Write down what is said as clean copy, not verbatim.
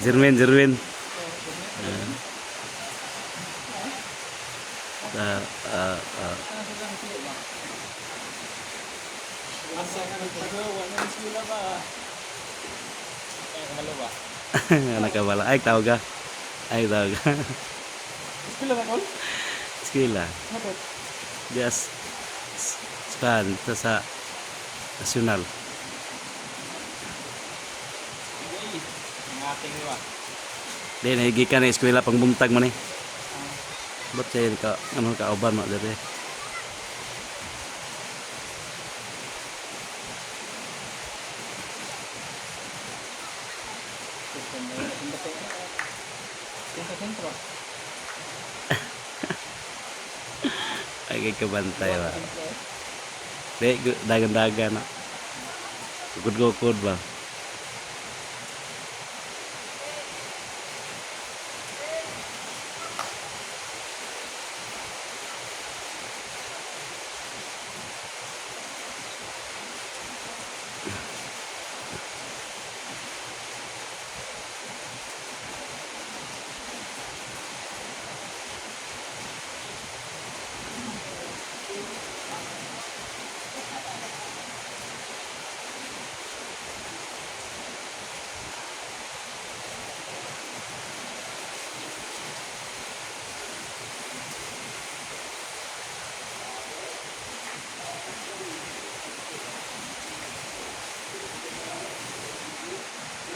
Jerwin, Jerwin. Uh, uh, uh, Asa ka nagpagawa ng eskwela ba? Kaya kamalo ba? nakabala. Ay, tawag ka. Ay, tawag ka. Eskwela ba tol? Eskwela. Bakit? Just span sa nasyonal. Sige. Ang ating ba? Di nahigi ka na eskwela pang buntag mo ni. Ba't siya ka ano ka uban mo dere? Sentro. Ay kay kabantay ba. Di dagan-dagan na. Gud ba?